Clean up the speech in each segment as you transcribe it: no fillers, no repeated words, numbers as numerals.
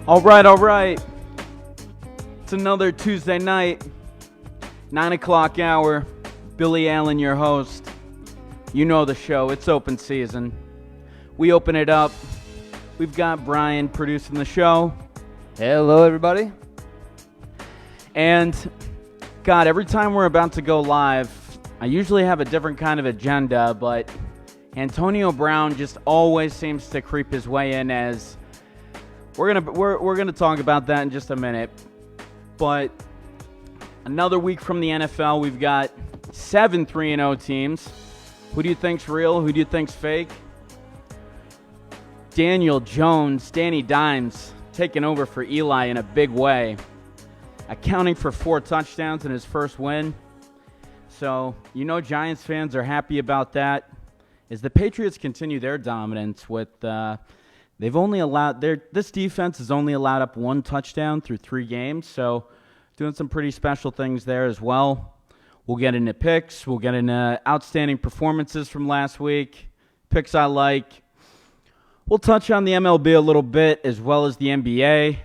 All right. It's another Tuesday night, 9 o'clock hour. Billy Allen, your host. You know the show. It's open season. We open it up. We've got Brian producing the show. Hello, everybody. And, God, every time we're about to go live, I usually have a different kind of agenda, but Antonio Brown just always seems to creep his way in as... We're gonna talk about that in just a minute. But another week from the NFL, we've got 7 3-0 teams. Who do you think's real? Who do you think's fake? Daniel Jones, Danny Dimes, taking over for Eli in a big way, accounting for 4 touchdowns in his first win. So, Giants fans are happy about that. As the Patriots continue their dominance with... This defense has only allowed up 1 touchdown through 3 games, so doing some pretty special things there as well. We'll get into picks. We'll get into outstanding performances from last week, picks I like. We'll touch on the MLB a little bit as well as the NBA.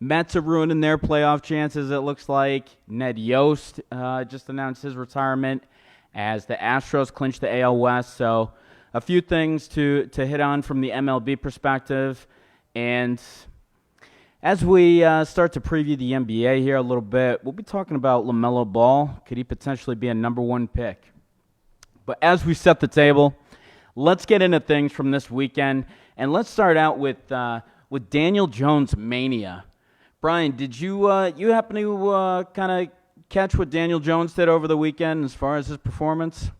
Mets are ruining their playoff chances, it looks like. Ned Yost just announced his retirement as the Astros clinch the AL West, so... A few things to hit on from the MLB perspective. And as we start to preview the NBA here a little bit, we'll be talking about LaMelo Ball. Could he potentially be a number 1 pick? But as we set the table, let's get into things from this weekend. And let's start out with Daniel Jones mania. Brian, did you happen to kind of catch what Daniel Jones did over the weekend as far as his performance?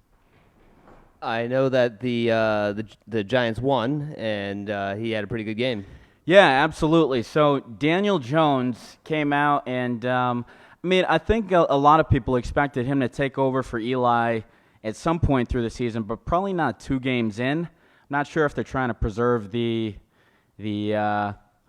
I know that the Giants won, and he had a pretty good game. Yeah, absolutely. So Daniel Jones came out, and I think a lot of people expected him to take over for Eli at some point through the season, but probably not 2 games in. I'm not sure if they're trying to preserve the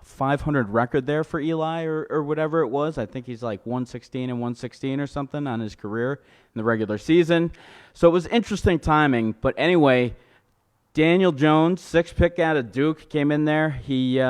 500 record there for Eli or whatever it was. I think he's like 116 or something on his career in the regular season. So it was interesting timing. But anyway, Daniel Jones, 6th pick out of Duke, came in there. He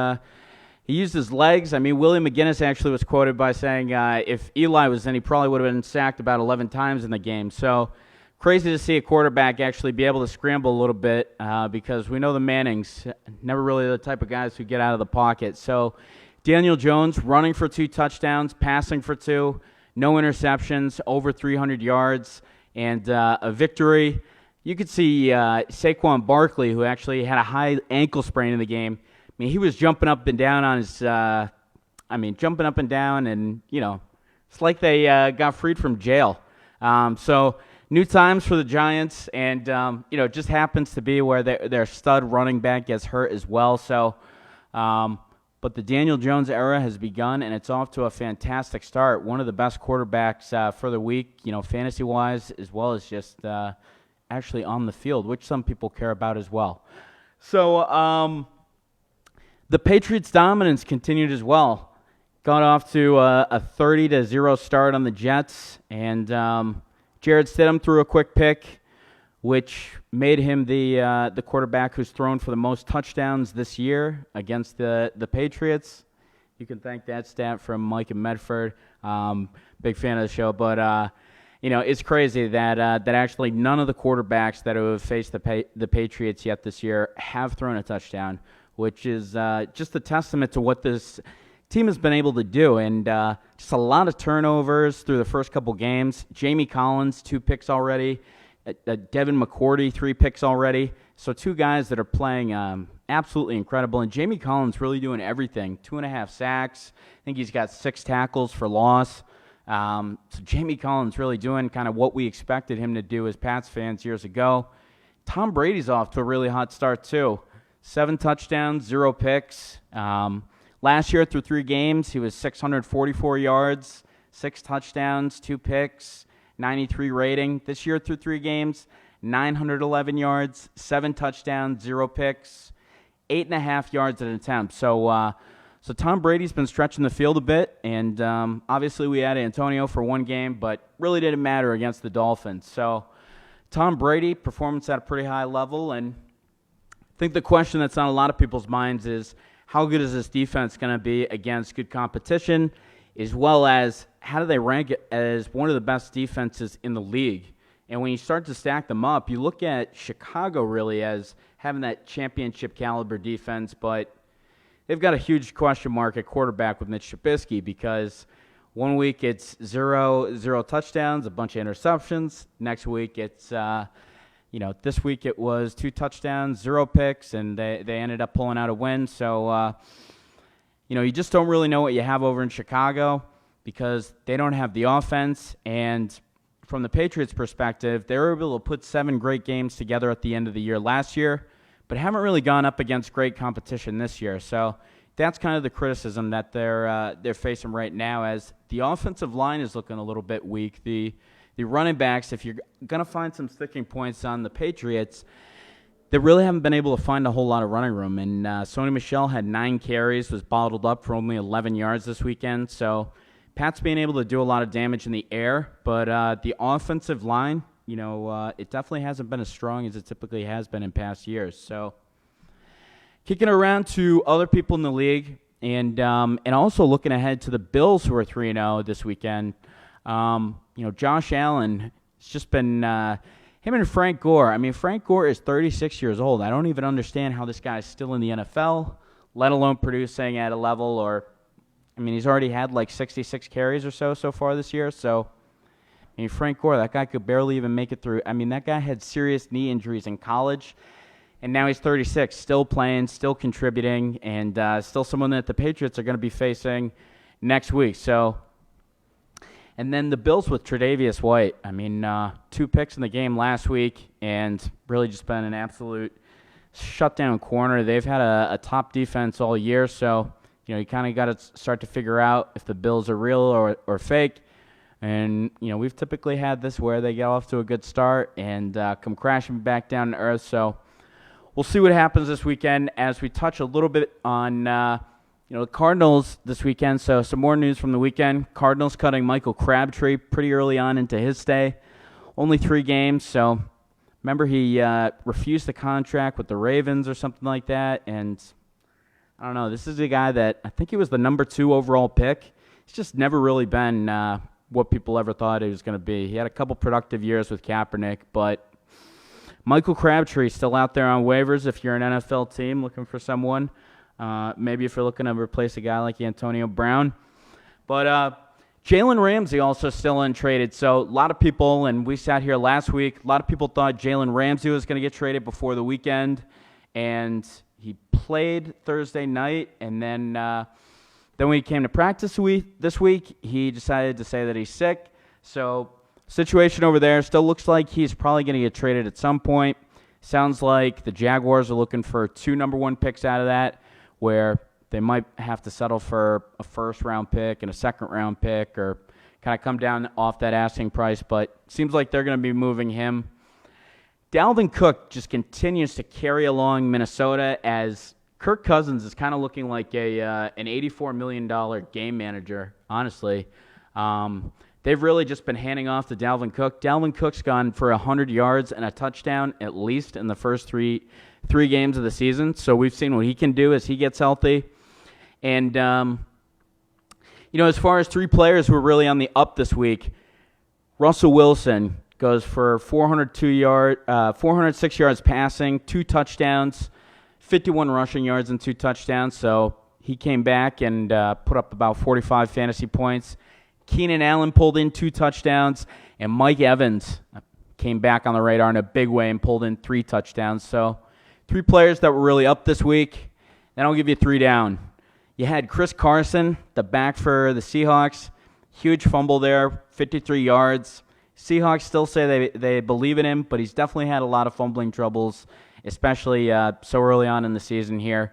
used his legs. Willie McGinnis actually was quoted by saying if Eli was in, he probably would have been sacked about 11 times in the game. So crazy to see a quarterback actually be able to scramble a little bit because we know the Mannings, never really the type of guys who get out of the pocket. So Daniel Jones running for 2 touchdowns, passing for 2, no interceptions, over 300 yards, and a victory. You could see Saquon Barkley, who actually had a high ankle sprain in the game. He was jumping up and down on his, jumping up and down, and, it's like they got freed from jail. So new times for the Giants, and, it just happens to be where their stud running back gets hurt as well. So, but the Daniel Jones era has begun, and it's off to a fantastic start. One of the best quarterbacks for the week, fantasy-wise, as well as just actually on the field, which some people care about as well. So the Patriots' dominance continued as well. Got off to a 30-0 start on the Jets, and Jarrett Stidham threw a quick pick, which made him the quarterback who's thrown for the most touchdowns this year against the Patriots. You can thank that stat from Mike and Medford. Big fan of the show, but it's crazy that actually none of the quarterbacks that have faced the Patriots yet this year have thrown a touchdown, which is just a testament to what this team has been able to do, and just a lot of turnovers through the first couple games. Jamie Collins, 2 picks already. Devin McCourty, 3 picks already. So 2 guys that are playing absolutely incredible. And Jamie Collins really doing everything. 2.5 sacks. I think he's got 6 tackles for loss. So Jamie Collins really doing kind of what we expected him to do as Pats fans years ago. Tom Brady's off to a really hot start too. 7 touchdowns, 0 picks. Last year through 3 games, he was 644 yards, 6 touchdowns, 2 picks. 93 rating. This year through 3 games, 911 yards, 7 touchdowns, 0 picks, 8.5 yards an attempt. So Tom Brady's been stretching the field a bit, and obviously we had Antonio for 1 game, but really didn't matter against the Dolphins. So Tom Brady, performance at a pretty high level, and I think the question that's on a lot of people's minds is how good is this defense going to be against good competition, as well as how do they rank it as one of the best defenses in the league. And when you start to stack them up, you look at Chicago really as having that championship caliber defense, but they've got a huge question mark at quarterback with Mitch Trubisky because one week it's zero touchdowns, a bunch of interceptions. Next week it's, this week it was 2 touchdowns, 0 picks, and they ended up pulling out a win. So, you just don't really know what you have over in Chicago because they don't have the offense. And from the Patriots' perspective, they were able to put 7 great games together at the end of the year last year, but haven't really gone up against great competition this year. So that's kind of the criticism that they're facing right now, as the offensive line is looking a little bit weak. The running backs, if you're going to find some sticking points on the Patriots, they really haven't been able to find a whole lot of running room. And Sony Michel had 9 carries, was bottled up for only 11 yards this weekend. So Pat's being able to do a lot of damage in the air, but the offensive line, it definitely hasn't been as strong as it typically has been in past years. So kicking around to other people in the league, and also looking ahead to the Bills, who are 3-0 this weekend. Josh Allen, it's just been him and Frank Gore. I mean, Frank Gore is 36 years old. I don't even understand how this guy is still in the NFL, let alone producing at a level he's already had like 66 carries or so far this year. So, Frank Gore, that guy could barely even make it through. That guy had serious knee injuries in college, and now he's 36, still playing, still contributing, and still someone that the Patriots are going to be facing next week. So, and then the Bills with Tre'Davious White. 2 picks in the game last week, and really just been an absolute shutdown corner. They've had a top defense all year, so you kind of got to start to figure out if the Bills are real or fake. And, we've typically had this where they get off to a good start and come crashing back down to earth. So we'll see what happens this weekend as we touch a little bit on, the Cardinals this weekend. So some more news from the weekend. Cardinals cutting Michael Crabtree pretty early on into his stay. Only 3 games. So remember he refused the contract with the Ravens or something like that. And I don't know. This is a guy that I think he was the number 2 overall pick. He's just never really been what people ever thought he was going to be. He had a couple productive years with Kaepernick, but Michael Crabtree still out there on waivers if you're an NFL team looking for someone. Maybe if you're looking to replace a guy like Antonio Brown. But Jalen Ramsey also still untraded. So a lot of people, and we sat here last week, a lot of people thought Jalen Ramsey was going to get traded before the weekend, and he played Thursday night, and then when he came to practice this week, he decided to say that he's sick. So situation over there still looks like he's probably going to get traded at some point. Sounds like the Jaguars are looking for 2 number 1 picks out of that, where they might have to settle for a first-round pick and a second-round pick or kind of come down off that asking price. But seems like they're going to be moving him. Dalvin Cook just continues to carry along Minnesota as Kirk Cousins is kind of looking like an $84 million game manager, honestly. They've really just been handing off to Dalvin Cook. Dalvin Cook's gone for 100 yards and a touchdown at least in the first three games of the season. So we've seen what he can do as he gets healthy. And, as far as 3 players who are really on the up this week, Russell Wilson goes for 406 yards passing, 2 touchdowns, 51 rushing yards and 2 touchdowns. So he came back and put up about 45 fantasy points. Keenan Allen pulled in 2 touchdowns, and Mike Evans came back on the radar in a big way and pulled in 3 touchdowns. So 3 players that were really up this week. Then I'll give you 3 down. You had Chris Carson, the back for the Seahawks. Huge fumble there, 53 yards. Seahawks still say they believe in him, but he's definitely had a lot of fumbling troubles, especially so early on in the season here.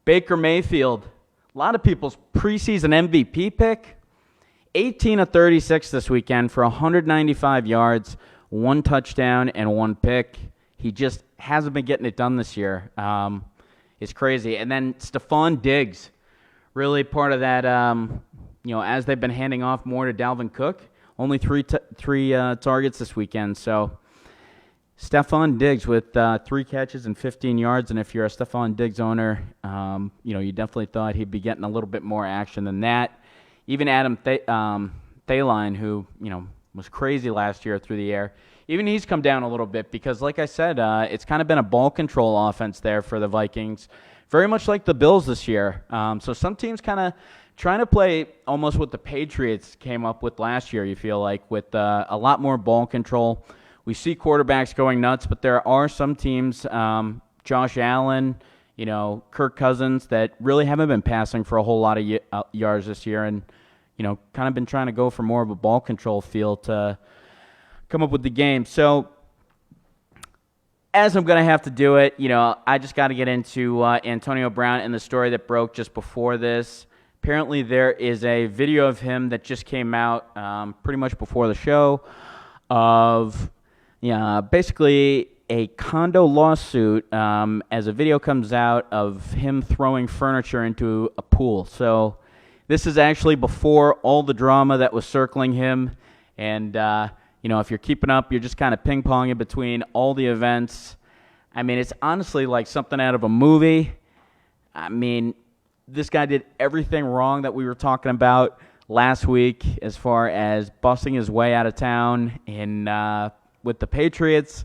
Baker Mayfield, a lot of people's preseason MVP pick. 18 of 36 this weekend for 195 yards, 1 touchdown, and 1 pick. He just hasn't been getting it done this year. It's crazy. And then Stephon Diggs, really part of that, as they've been handing off more to Dalvin Cook, only three targets this weekend. So Stephon Diggs with 3 catches and 15 yards. And if you're a Stephon Diggs owner, you definitely thought he'd be getting a little bit more action than that. Even Adam Thielen, who, was crazy last year through the air, even he's come down a little bit because, like I said, it's kind of been a ball control offense there for the Vikings, very much like the Bills this year. So some teams kind of trying to play almost what the Patriots came up with last year, you feel like, with a lot more ball control. We see quarterbacks going nuts, but there are some teams, Josh Allen, Kirk Cousins, that really haven't been passing for a whole lot of yards this year and, kind of been trying to go for more of a ball control feel to come up with the game. So as I'm going to have to do it, I just got to get into Antonio Brown and the story that broke just before this. Apparently there is a video of him that just came out pretty much before the show of basically a condo lawsuit as a video comes out of him throwing furniture into a pool. So this is actually before all the drama that was circling him. And, if you're keeping up, you're just kind of ping-ponging between all the events. I mean, it's honestly like something out of a movie. I mean, this guy did everything wrong that we were talking about last week as far as busting his way out of town with the Patriots.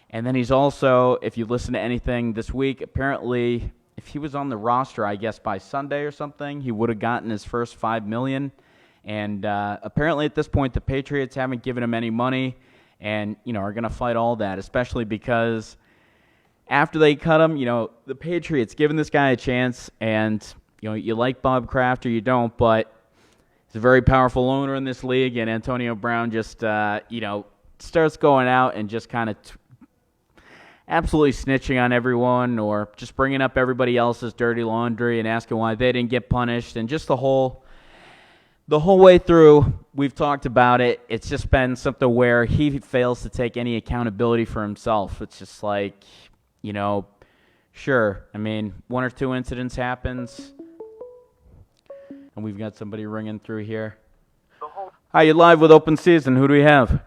And then he's also, if you listen to anything this week, apparently if he was on the roster, I guess by Sunday or something, he would have gotten his first $5 million. And apparently at this point, the Patriots haven't given him any money and, are going to fight all that, especially because after they cut him, the Patriots giving this guy a chance. And, you like Bob Kraft or you don't, but he's a very powerful owner in this league. And Antonio Brown just, starts going out and just kind of absolutely snitching on everyone or just bringing up everybody else's dirty laundry and asking why they didn't get punished. And just the whole way through, we've talked about it. It's just been something where he fails to take any accountability for himself. It's just like, sure. I mean, 1 or 2 incidents happens. And we've got somebody ringing through here. Hi, you live with Open Season. Who do we have?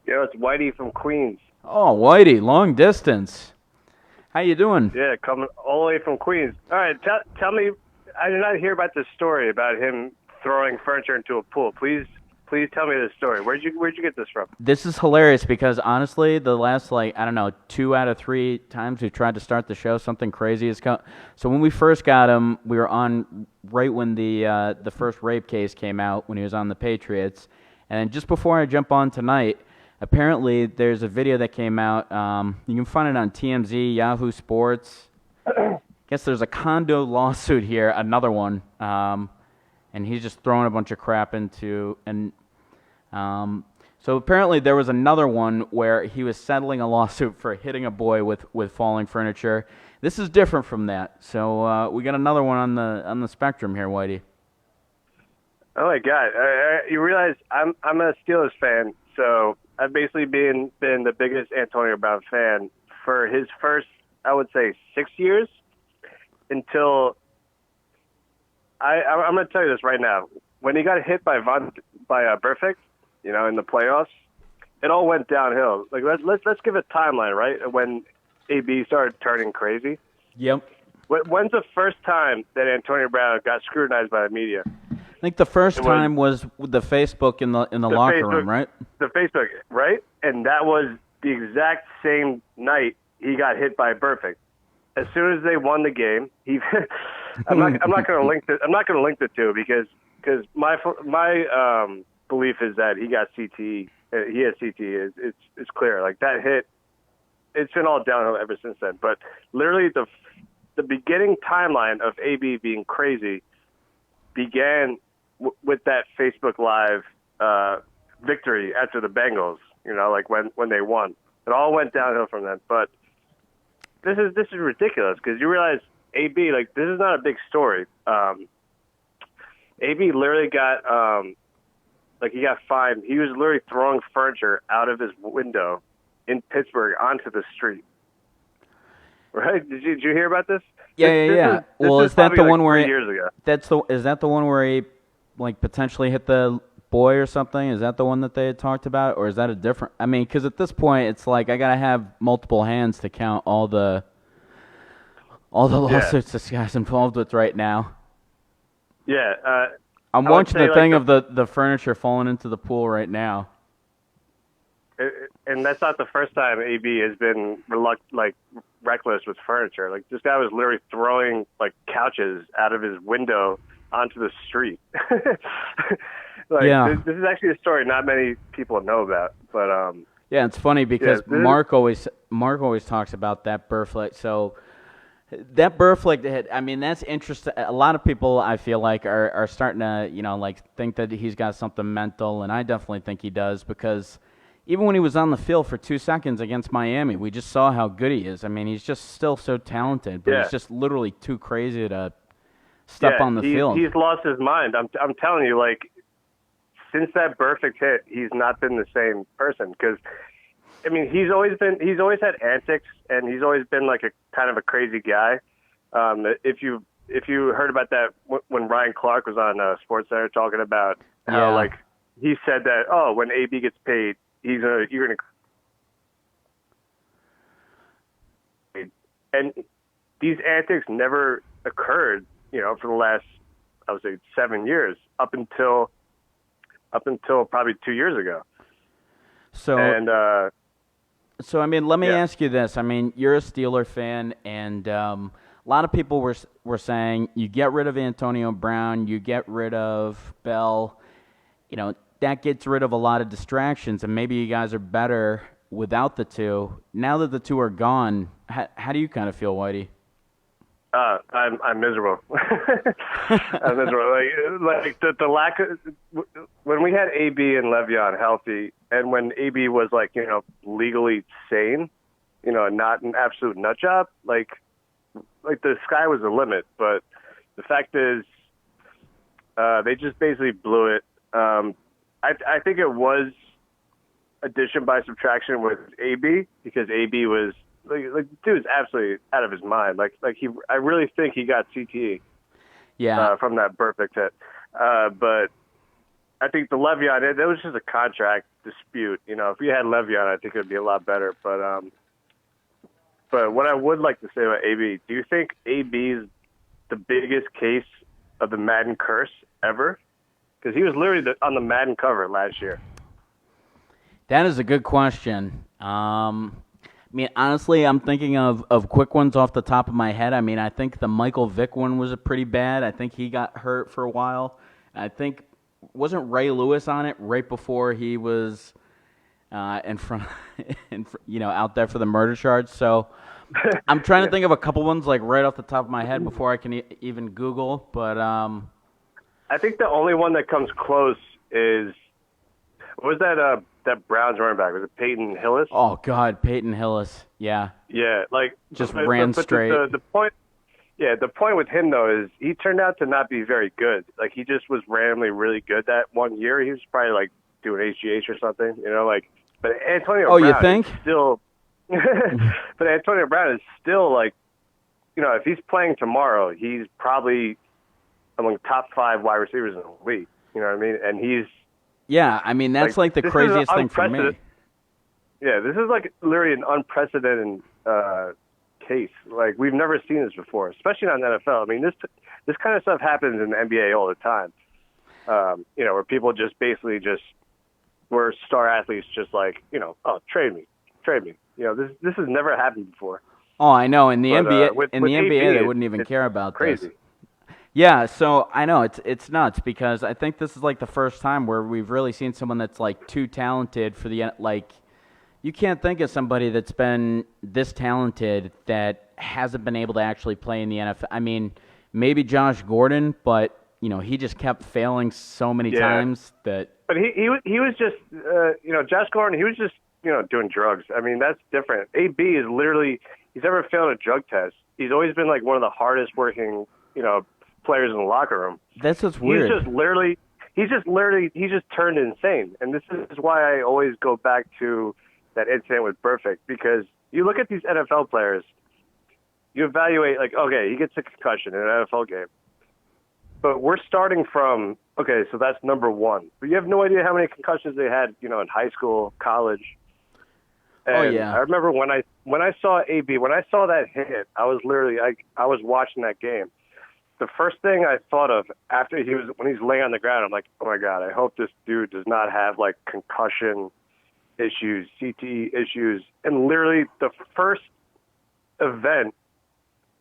Yeah, it's Whitey from Queens. Oh, Whitey, long distance. How you doing? Yeah, coming all the way from Queens. All right, tell me, I did not hear about this story about him throwing furniture into a pool. Please tell me this story. Where'd you get this from? This is hilarious because honestly, the last 2 out of 3 times we tried to start the show, something crazy has come. So when we first got him, we were on right when the first rape case came out when he was on the Patriots, and then just before I jump on tonight. Apparently, there's a video that came out. You can find it on TMZ, Yahoo Sports. I guess there's a condo lawsuit here, another one. And he's just throwing a bunch of crap into. So apparently there was another one where he was settling a lawsuit for hitting a boy with falling furniture. This is different from that. So we got another one on the spectrum here, Whitey. Oh my God! You realize I'm a Steelers fan, so I've basically been the biggest Antonio Brown fan for his first, I would say, 6 years until I'm going to tell you this right now. When he got hit by Burfict, in the playoffs, it all went downhill. Like let's give a timeline, right? When AB started turning crazy. Yep. When's the first time that Antonio Brown got scrutinized by the media? I think the first time was with the Facebook in the locker room, right? The Facebook, right? And that was the exact same night he got hit by Burfict. As soon as they won the game, I'm not going to link the two because my belief is that he got CTE. He has CTE. It's clear. Like that hit, it's been all downhill ever since then. But literally the beginning timeline of AB being crazy began with that Facebook Live victory after the Bengals, like when they won. It all went downhill from then. But this is ridiculous because you realize AB, this is not a big story. AB literally got he got fined. He was literally throwing furniture out of his window in Pittsburgh onto the street. Right? Did you hear about this? Yeah. Well, is that the one where 3 years ago? Is that the one where he potentially hit the boy or something? Is that the one that they had talked about, or is that a different? I mean, because at this point, it's like I gotta have multiple hands to count all the lawsuits this guy's involved with right now. Yeah. I'm I would watching say, the thing of the furniture falling into the pool right now. and that's not the first time AB has been reckless with furniture. Like, this guy was literally throwing like couches out of his window onto the street. Yeah. This is actually a story not many people know about. But Yeah, it's funny because Yeah, Mark always talks about that Burflick. So that Burflick, I mean, that's interesting. A lot of people, I feel like, are starting to, like think that he's got something mental, and I definitely think he does because even when he was on the field for 2 seconds against Miami, we just saw how good he is. I mean, he's just still so talented, but Yeah. he's just literally too crazy to step on the field. He's lost his mind. I'm telling you, like, since that Burfict hit, he's not been the same person. Because, I mean, he's always had antics, and he's always been like a kind of a crazy guy. If you heard about that when Ryan Clark was on SportsCenter talking about how like he said that when AB gets paid, you're gonna, and these antics never occurred, for the last, I would say, 7 years up until probably 2 years ago. So I mean, let me ask you this. I mean, you're a Steeler fan, and a lot of people were saying you get rid of Antonio Brown, you get rid of Bell, that gets rid of a lot of distractions, and maybe you guys are better without the two. Now that the two are gone, how do you kind of feel, Whitey? I'm miserable. I'm miserable. Like the lack of, when we had AB and Le'Veon healthy, and when AB was legally sane, not an absolute nut job, like the sky was the limit. But the fact is, they just basically blew it. I think it was addition by subtraction with AB, because AB was like dude's absolutely out of his mind. I really think he got CTE. Yeah. From that perfect hit. But I think the Le'Veon, it was just a contract dispute. If we had Le'Veon, I think it would be a lot better. But what I would like to say about AB, do you think AB is the biggest case of the Madden curse ever? Because he was literally on the Madden cover last year. That is a good question. I mean, honestly, I'm thinking of quick ones off the top of my head. I mean, I think the Michael Vick one was pretty bad. I think he got hurt for a while. I think, wasn't Ray Lewis on it right before he was in front, out there for the murder charge? So I'm trying to think of a couple ones like right off the top of my head before I can even Google. But I think the only one that comes close is, what was that Browns running back? Was it Peyton Hillis? Oh God, Peyton Hillis. Yeah. Yeah, just ran straight. The point with him though is he turned out to not be very good. Like, he just was randomly really good that one year. He was probably doing HGH or something, But Antonio Brown, you think? Is still, but Antonio Brown is still if he's playing tomorrow, he's probably among top 5 wide receivers in the league. You know what I mean? And he's. Yeah, I mean, that's the craziest thing for me. Yeah, this is literally an unprecedented case. We've never seen this before, especially not in the NFL. I mean, this kind of stuff happens in the NBA all the time. Where people just basically where star athletes just trade me. This has never happened before. Oh, I know. In the NBA, with NBA, they wouldn't even care about crazy. This. Yeah, so I know it's nuts because I think this is the first time where we've really seen someone that's too talented for the you can't think of somebody that's been this talented that hasn't been able to actually play in the NFL. I mean, maybe Josh Gordon, but he just kept failing so many times that. But he was just Josh Gordon. He was just doing drugs. I mean, that's different. AB is literally, he's never failed a drug test. He's always been one of the hardest working players in the locker room. That's what's weird. He just turned insane. And this is why I always go back to that incident with Burfict, because you look at these NFL players, you evaluate okay, he gets a concussion in an NFL game. But we're starting from Okay, so that's number one. But you have no idea how many concussions they had, in high school, college. And Oh, yeah. I remember when I saw AB, when I saw that hit, I was literally I was watching that game. The first thing I thought of after when he's laying on the ground, I'm like, oh my God, I hope this dude does not have like concussion issues, CTE issues. And literally the first event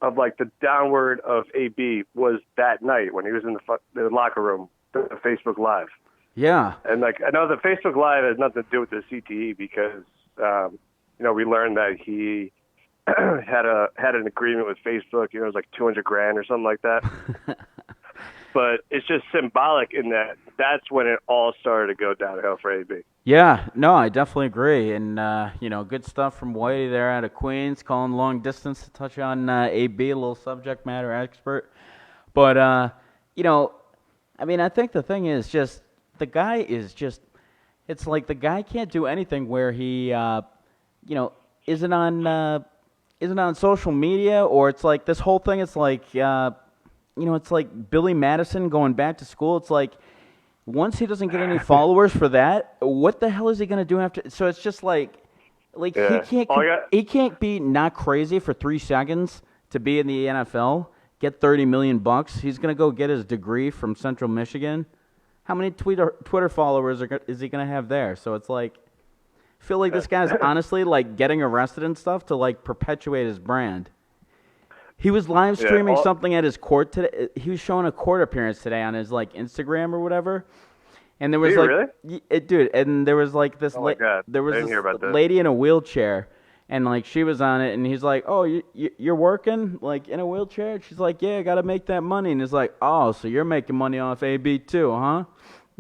of like the downward of AB was that night when he was in the locker room, the Facebook Live. Yeah. And like I know the Facebook Live has nothing to do with the CTE because we learned that he had an agreement with Facebook. It was like $200,000 or something like that. But it's just symbolic in that's when it all started to go downhill for AB. Yeah, no, I definitely agree. And, good stuff from Whitey there out of Queens, calling long distance to touch on AB, a little subject matter expert. But, I think the thing is just the guy is just – it's like the guy can't do anything where he, isn't on social media, or it's like this whole thing, it's like, it's like Billy Madison going back to school. It's like once he doesn't get any followers for that, what the hell is he going to do after? So it's just like Yeah. he can't be not crazy for 3 seconds to be in the NFL, get $30 million. He's going to go get his degree from Central Michigan. How many Twitter followers is he going to have there? So it's like, I feel like this guy's honestly like getting arrested and stuff to like perpetuate his brand. He was live streaming something at his court today. He was showing a court appearance today on his like Instagram or whatever. And there was really? And there was like this there was this lady in a wheelchair, and like she was on it, and he's like, "Oh, you're working like in a wheelchair?" She's like, "Yeah, I got to make that money." And he's like, "Oh, so you're making money off AB too, huh?"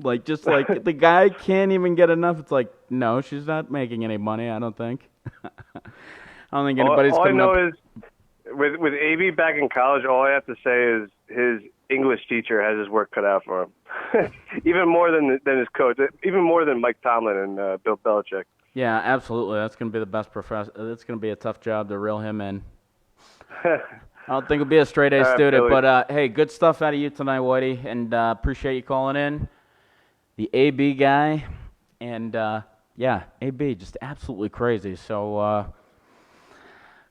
Like, just like the guy can't even get enough. It's like, no, she's not making any money, I don't think. I don't think anybody's all coming up. I know is with AB back in college, all I have to say is his English teacher has his work cut out for him. Even more than his coach, even more than Mike Tomlin and Bill Belichick. Yeah, absolutely. That's going to be the best professor. That's going to be a tough job to reel him in. I don't think he'll be a straight-A student, but hey, good stuff out of you tonight, Whitey, and appreciate you calling in. The AB guy, and AB, just absolutely crazy. So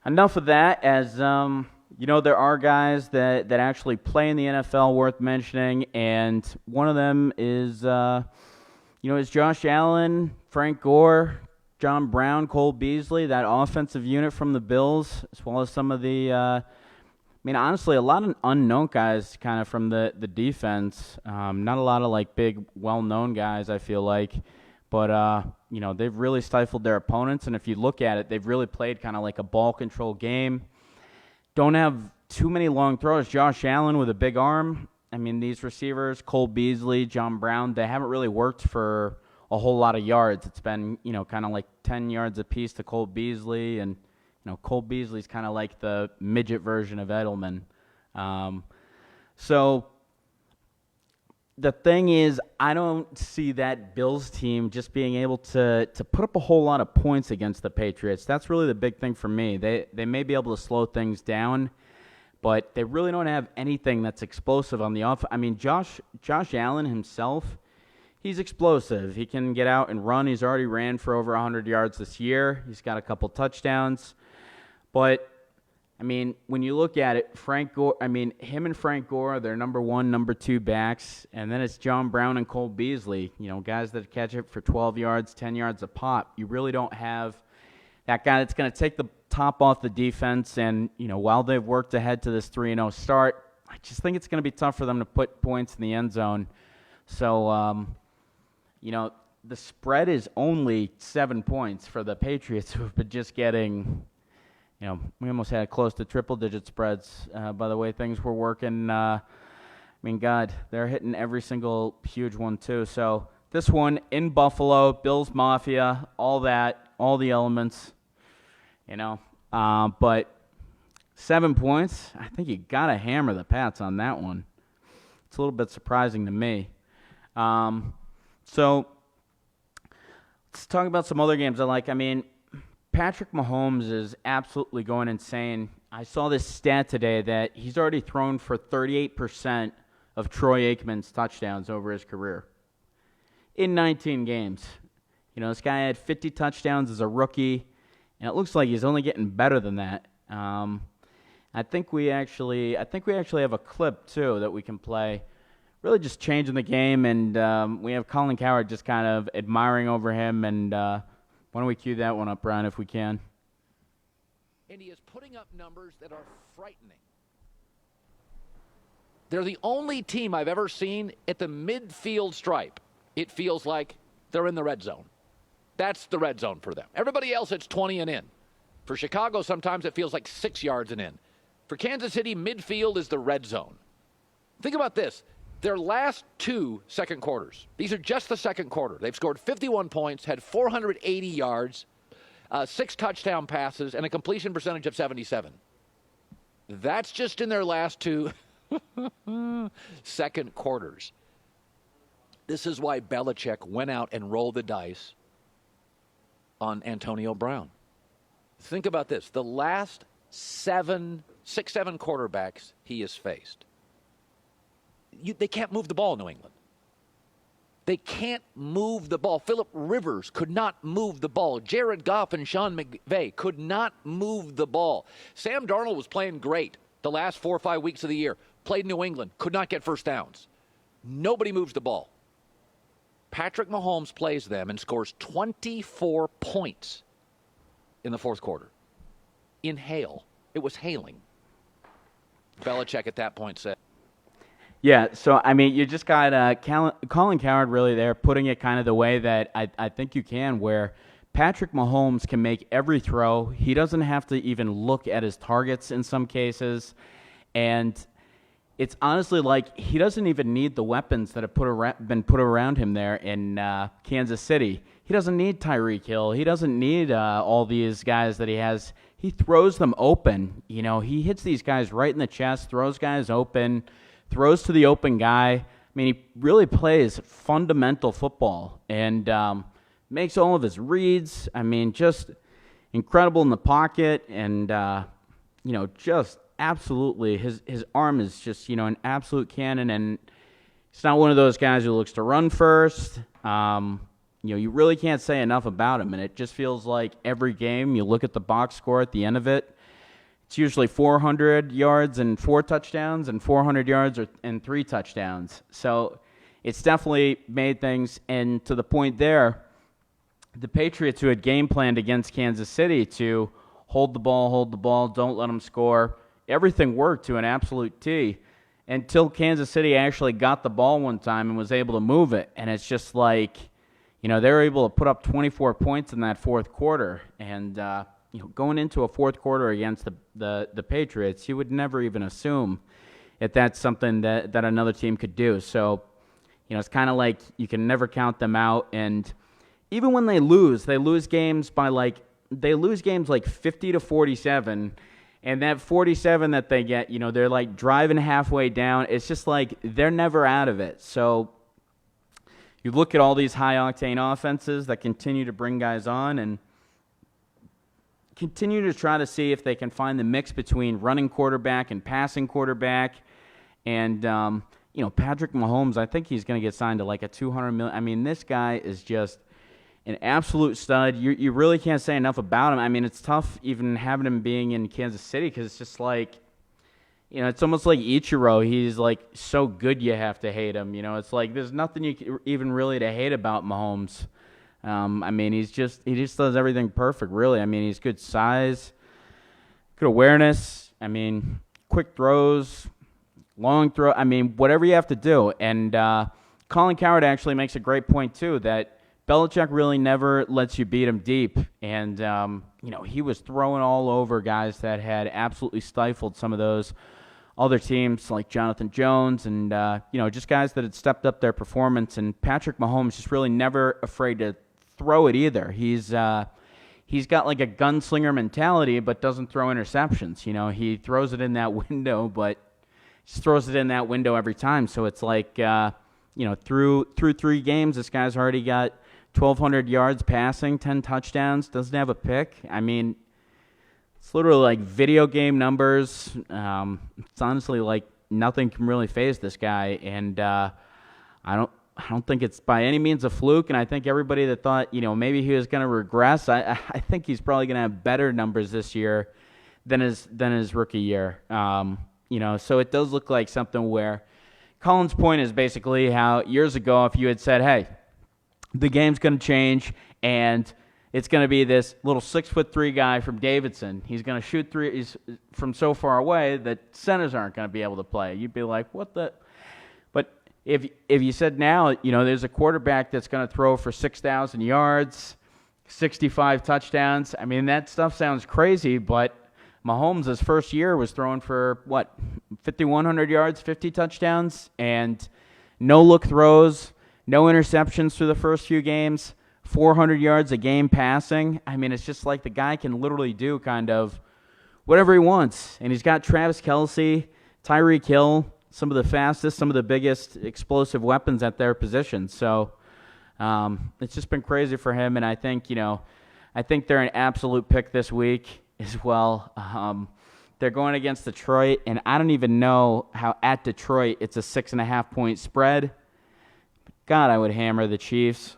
enough of that. As there are guys that actually play in the NFL worth mentioning, and one of them is Josh Allen, Frank Gore, John Brown, Cole Beasley, that offensive unit from the Bills, as well as some of the honestly, a lot of unknown guys kind of from the defense. Not a lot of, like, big, well-known guys, I feel like. But, they've really stifled their opponents. And if you look at it, they've really played kind of like a ball control game. Don't have too many long throws. Josh Allen with a big arm. I mean, these receivers, Cole Beasley, John Brown, they haven't really worked for a whole lot of yards. It's been, kind of like 10 yards apiece to Cole Beasley, and Cole Beasley's kind of like the midget version of Edelman. So the thing is, I don't see that Bills team just being able to put up a whole lot of points against the Patriots. That's really the big thing for me. They may be able to slow things down, but they really don't have anything that's explosive on the offense. I mean, Josh Allen himself, he's explosive. He can get out and run. He's already ran for over 100 yards this year. He's got a couple touchdowns. But, I mean, when you look at it, him and Frank Gore are their number one, number two backs. And then it's John Brown and Cole Beasley, guys that catch it for 12 yards, 10 yards a pop. You really don't have that guy that's going to take the top off the defense. And, while they've worked ahead to this 3-0 start, I just think it's going to be tough for them to put points in the end zone. So, the spread is only 7 points for the Patriots, who have been just getting, we almost had close to triple-digit spreads by the way things were working. God, they're hitting every single huge one, too. So this one in Buffalo, Bills Mafia, all that, all the elements, But 7 points, I think you got to hammer the Pats on that one. It's a little bit surprising to me. So let's talk about some other games I like. Patrick Mahomes is absolutely going insane. I saw this stat today that he's already thrown for 38% of Troy Aikman's touchdowns over his career in 19 games. This guy had 50 touchdowns as a rookie, and it looks like he's only getting better than that. I think we actually have a clip too that we can play. Really just changing the game, and we have Colin Cowherd just kind of admiring over him. And why don't we cue that one up, Brian, if we can? And he is putting up numbers that are frightening. They're the only team I've ever seen at the midfield stripe. It feels like they're in the red zone. That's the red zone for them. Everybody else, it's 20 and in. For Chicago, sometimes it feels like 6 yards and in. For Kansas City, midfield is the red zone. Think about this. Their last 2 second quarters, these are just the second quarter. They've scored 51 points, had 480 yards, 6 touchdown passes, and a completion percentage of 77. That's just in their last 2 second quarters. This is why Belichick went out and rolled the dice on Antonio Brown. Think about this. The last 6, 7 quarterbacks he has faced. They can't move the ball in New England. They can't move the ball. Phillip Rivers could not move the ball. Jared Goff and Sean McVay could not move the ball. Sam Darnold was playing great the last 4 or 5 weeks of the year. Played in New England. Could not get first downs. Nobody moves the ball. Patrick Mahomes plays them and scores 24 points in the fourth quarter. In hail. It was hailing. Belichick at that point said. Yeah, so, I mean, you just got Colin Cowherd really there, putting it kind of the way that I think you can, where Patrick Mahomes can make every throw. He doesn't have to even look at his targets in some cases. And it's honestly like he doesn't even need the weapons that have been put around him there in Kansas City. He doesn't need Tyreek Hill. He doesn't need all these guys that he has. He throws them open. He hits these guys right in the chest, throws guys open, throws to the open guy. I mean, he really plays fundamental football and makes all of his reads. I mean, just incredible in the pocket and, just absolutely. His arm is just, an absolute cannon, and he's not one of those guys who looks to run first. You really can't say enough about him, and it just feels like every game you look at the box score at the end of it, it's usually 400 yards and 4 touchdowns and 400 yards and 3 touchdowns. So it's definitely made things, and to the point there, the Patriots, who had game planned against Kansas City to hold the ball, don't let them score, everything worked to an absolute T until Kansas City actually got the ball one time and was able to move it. And it's just like, they were able to put up 24 points in that fourth quarter. And, going into a fourth quarter against the Patriots, you would never even assume that that's something that another team could do. So, it's kind of like you can never count them out. And even when they lose games like 50 to 47. And that 47 that they get, they're like driving halfway down. It's just like they're never out of it. So you look at all these high-octane offenses that continue to bring guys on and continue to try to see if they can find the mix between running quarterback and passing quarterback. And, Patrick Mahomes, I think he's going to get signed to like a $200 million. I mean, this guy is just an absolute stud. You really can't say enough about him. I mean, it's tough even having him being in Kansas City because it's just like, it's almost like Ichiro. He's like so good you have to hate him. It's like there's nothing even really to hate about Mahomes. I mean, he just does everything perfect, really. I mean, he's good size, good awareness. I mean, quick throws, long throw. I mean, whatever you have to do. And Colin Cowherd actually makes a great point, too, that Belichick really never lets you beat him deep. And, he was throwing all over guys that had absolutely stifled some of those other teams like Jonathan Jones and, just guys that had stepped up their performance. And Patrick Mahomes just really never afraid to throw it either. He's got like a gunslinger mentality but doesn't throw interceptions. He throws it in that window but just throws it in that window every time. So it's like, through 3 games, this guy's already got 1,200 yards passing, 10 touchdowns, doesn't have a pick. I mean, it's literally like video game numbers. It's honestly like nothing can really phase this guy, and I don't think it's by any means a fluke. And I think everybody that thought maybe he was going to regress, I think he's probably going to have better numbers this year than his rookie year. So it does look like something where Colin's point is basically how years ago, if you had said, hey, the game's going to change and it's going to be this little 6'3" guy from Davidson. He's going to shoot threes from so far away that centers aren't going to be able to play. You'd be like, what the? But if you said now, there's a quarterback that's going to throw for 6,000 yards, 65 touchdowns. I mean, that stuff sounds crazy, but Mahomes, his first year, was throwing for, 5,100 yards, 50 touchdowns, and no-look throws, no interceptions through the first few games, 400 yards a game passing. I mean, it's just like the guy can literally do kind of whatever he wants. And he's got Travis Kelce, Tyreek Hill, some of the fastest, some of the biggest explosive weapons at their position. So it's just been crazy for him, and I think they're an absolute pick this week as well. They're going against Detroit, and I don't even know how at Detroit it's a 6.5-point spread. God, I would hammer the Chiefs.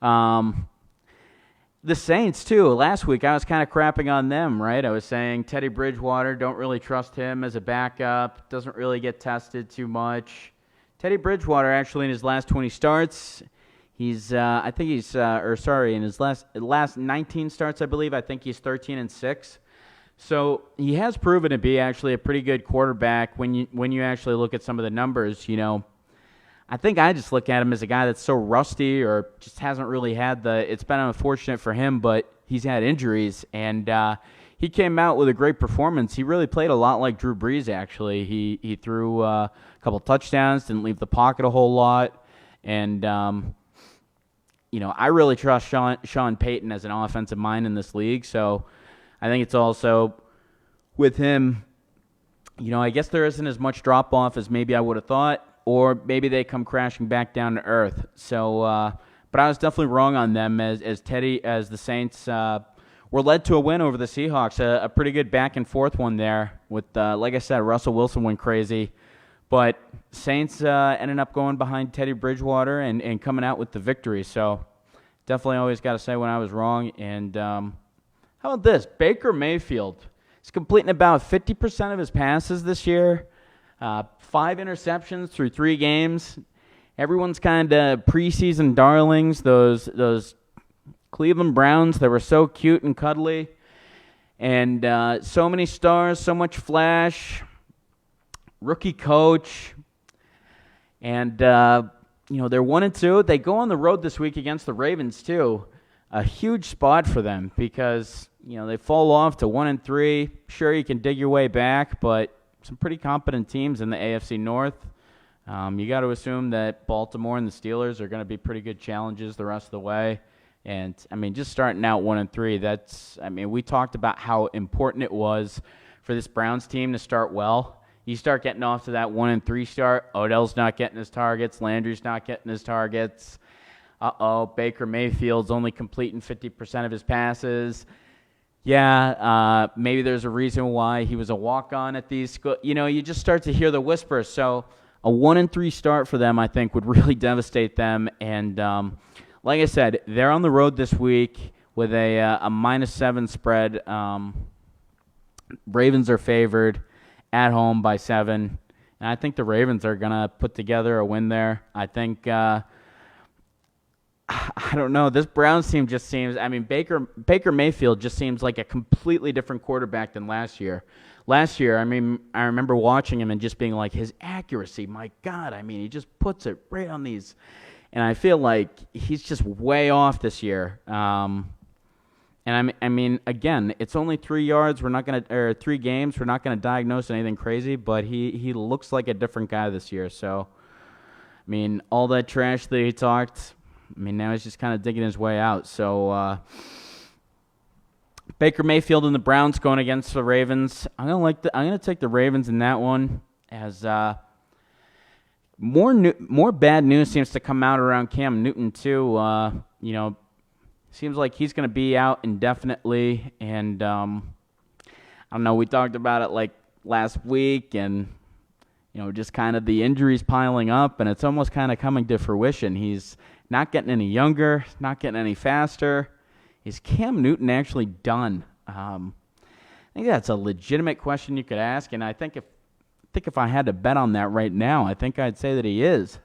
The Saints, too. Last week, I was kind of crapping on them, right? I was saying Teddy Bridgewater, don't really trust him as a backup. Doesn't really get tested too much. Teddy Bridgewater, actually, in his last 20 starts, in his last 19 starts, I believe, I think he's 13-6. So he has proven to be actually a pretty good quarterback when you actually look at some of the numbers, I think I just look at him as a guy that's so rusty or just hasn't really had it's been unfortunate for him, but he's had injuries, and he came out with a great performance. He really played a lot like Drew Brees, actually. He threw a couple touchdowns, didn't leave the pocket a whole lot, and, I really trust Sean Payton as an offensive mind in this league, so I think it's also with him, I guess there isn't as much drop-off as maybe I would have thought, or maybe they come crashing back down to earth. So, but I was definitely wrong on them as the Saints were led to a win over the Seahawks, a pretty good back-and-forth one there with, like I said, Russell Wilson went crazy. But Saints ended up going behind Teddy Bridgewater and coming out with the victory. So definitely always got to say when I was wrong. And how about this? Baker Mayfield is completing about 50% of his passes this year. 5 interceptions through 3 games. Everyone's kind of preseason darlings, those Cleveland Browns that were so cute and cuddly. And so many stars, so much flash. Rookie coach. And, they're 1-2. They go on the road this week against the Ravens, too. A huge spot for them because, they fall off to 1-3. Sure, you can dig your way back, but some pretty competent teams in the AFC North. You got to assume that Baltimore and the Steelers are going to be pretty good challenges the rest of the way. And, just starting out 1-3, we talked about how important it was for this Browns team to start well. You start getting off to that 1-3 start, Odell's not getting his targets, Landry's not getting his targets. Baker Mayfield's only completing 50% of his passes. Yeah, maybe there's a reason why he was a walk-on at these schools. You just start to hear the whispers. So a 1-3 start for them, I think, would really devastate them. And like I said, they're on the road this week with a -7 spread. Ravens are favored at home by 7. And I think the Ravens are going to put together a win there. I think I don't know. This Browns team just seems, Baker Mayfield just seems like a completely different quarterback than last year. Last year, I remember watching him and just being like, his accuracy, my God, he just puts it right on these. And I feel like he's just way off this year. Again, it's only 3 yards. 3 games. We're not going to diagnose anything crazy, but he looks like a different guy this year. So, all that trash that he talked, now he's just kind of digging his way out. So, Baker Mayfield and the Browns going against the Ravens. I'm gonna take the Ravens in that one, as more bad news seems to come out around Cam Newton too. Seems like he's gonna be out indefinitely, and I don't know. We talked about it like last week, and just kind of the injuries piling up, and it's almost kind of coming to fruition. He's not getting any younger, not getting any faster. Is Cam Newton actually done? I think that's a legitimate question you could ask, and I think if I had to bet on that right now, I think I'd say that he is.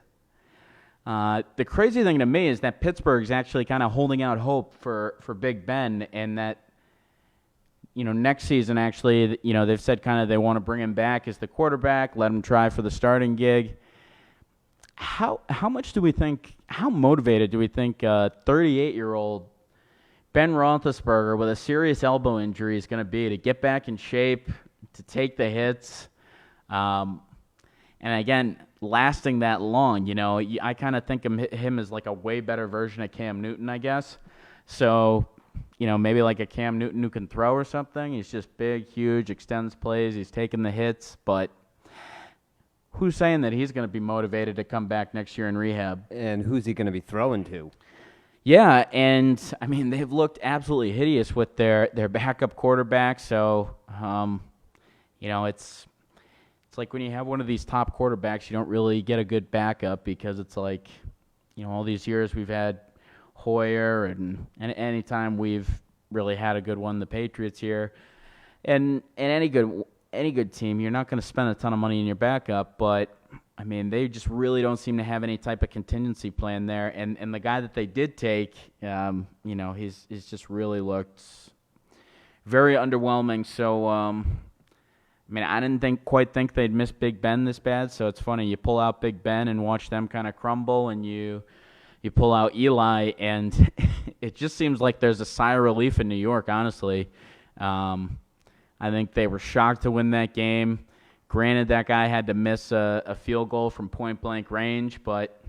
The crazy thing to me is that Pittsburgh's actually kind of holding out hope for Big Ben, and that next season actually, they've said kind of they want to bring him back as the quarterback, let him try for the starting gig. How much do we think? How motivated do we think 38-year-old Ben Roethlisberger with a serious elbow injury is going to be to get back in shape, to take the hits, and again, lasting that long? I kind of think of him as like a way better version of Cam Newton, I guess. So, maybe like a Cam Newton who can throw or something. He's just big, huge, extends plays. He's taking the hits, but who's saying that he's going to be motivated to come back next year in rehab? And who's he going to be throwing to? Yeah, and I mean they've looked absolutely hideous with their backup quarterback. So, it's like when you have one of these top quarterbacks, you don't really get a good backup because it's like, all these years we've had Hoyer, and anytime we've really had a good one, the Patriots here, and any good team, you're not going to spend a ton of money in your backup, but I mean, they just really don't seem to have any type of contingency plan there. And the guy that they did take, he's just really looked very underwhelming. So, I mean, I didn't quite think they'd miss Big Ben this bad. So it's funny, you pull out Big Ben and watch them kind of crumble, and you pull out Eli, and it just seems like there's a sigh of relief in New York, honestly. I think they were shocked to win that game. Granted, that guy had to miss a field goal from point-blank range, but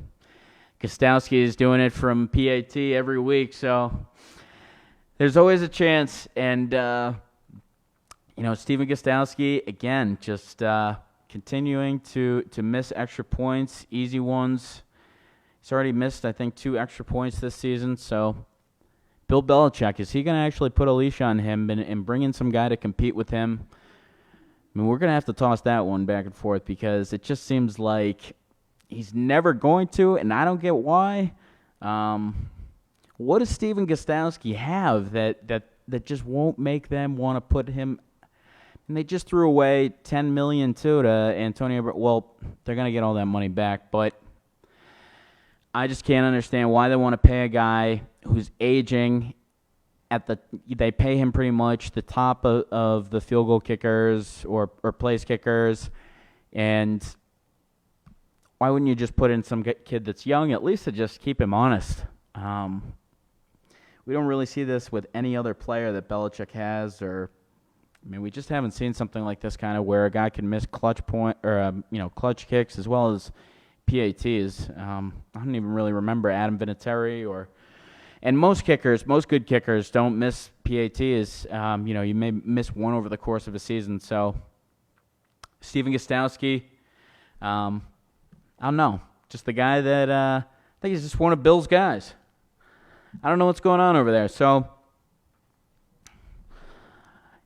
Gostowski is doing it from PAT every week, so there's always a chance. And, Stephen Gostowski, again, just continuing to miss extra points, easy ones. He's already missed, I think, 2 extra points this season, so Bill Belichick, is he going to actually put a leash on him and bring in some guy to compete with him? I mean, we're going to have to toss that one back and forth because it just seems like he's never going to, and I don't get why. What does Stephen Gostowski have that just won't make them want to put him? And they just threw away $10 million too to Antonio. Well, they're going to get all that money back, but I just can't understand why they want to pay a guy who's aging. They pay him pretty much the top of the field goal kickers or place kickers, and why wouldn't you just put in some kid that's young, at least to just keep him honest? We don't really see this with any other player that Belichick has, we just haven't seen something like this kind of where a guy can miss clutch clutch kicks as well as PATs. I don't even really remember Adam Vinatieri and most good kickers don't miss PATs. You may miss one over the course of a season. So, Stephen Gostowski, I don't know. Just the guy that I think he's just one of Bill's guys. I don't know what's going on over there. So,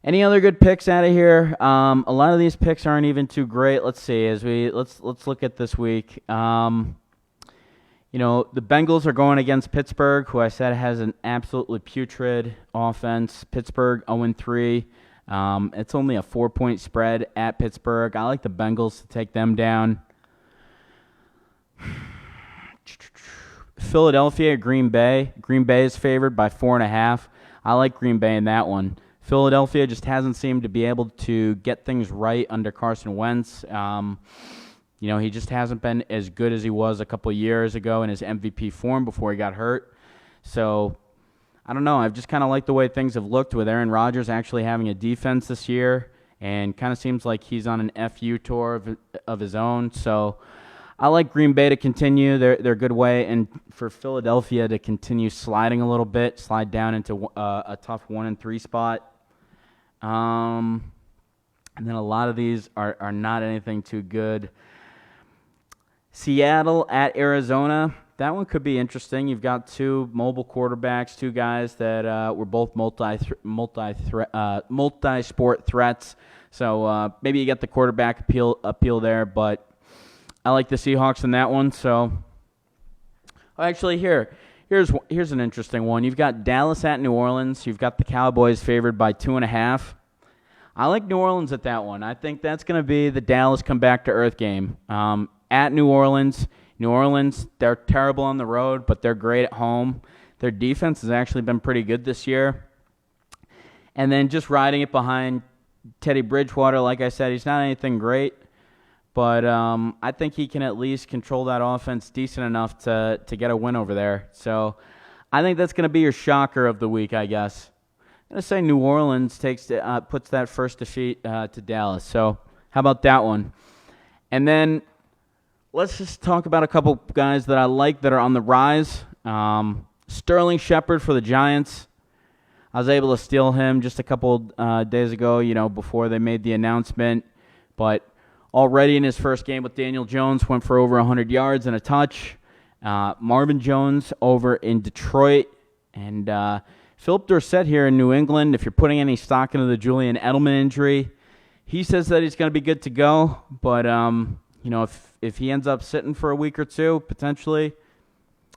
any other good picks out of here? A lot of these picks aren't even too great. Let's see. Let's look at this week. The Bengals are going against Pittsburgh, who I said has an absolutely putrid offense. Pittsburgh 0-3. It's only a 4-point spread at Pittsburgh. I like the Bengals to take them down. Philadelphia, Green Bay. Green Bay is favored by 4.5. I like Green Bay in that one. Philadelphia just hasn't seemed to be able to get things right under Carson Wentz. He just hasn't been as good as he was a couple years ago in his MVP form before he got hurt. So, I don't know. I've just kind of liked the way things have looked with Aaron Rodgers actually having a defense this year, and kind of seems like he's on an FU tour of his own. So, I like Green Bay to continue their good way, and for Philadelphia to continue sliding a little bit, slide down into a tough 1-3 spot. And then a lot of these are not anything too good. Seattle at Arizona. That one could be interesting. You've got 2 mobile quarterbacks, 2 guys that were both multi-sport threats. So maybe you get the quarterback appeal there, but I like the Seahawks in that one. So, actually, here's an interesting one. You've got Dallas at New Orleans. You've got the Cowboys favored by 2.5. I like New Orleans at that one. I think that's going to be the Dallas come back to earth game. At New Orleans, they're terrible on the road, but they're great at home. Their defense has actually been pretty good this year. And then just riding it behind Teddy Bridgewater, like I said, he's not anything great, but I think he can at least control that offense decent enough to get a win over there. So I think that's going to be your shocker of the week, I guess. I'm going to say New Orleans puts that first defeat to Dallas. So how about that one? And then let's just talk about a couple guys that I like that are on the rise. Sterling Shepard for the Giants. I was able to steal him just a couple days ago, before they made the announcement. But already in his first game with Daniel Jones, went for over 100 yards and a touch. Marvin Jones over in Detroit. And Philip Dorsett here in New England, if you're putting any stock into the Julian Edelman injury, he says that he's going to be good to go. But, if he ends up sitting for a week or two, potentially,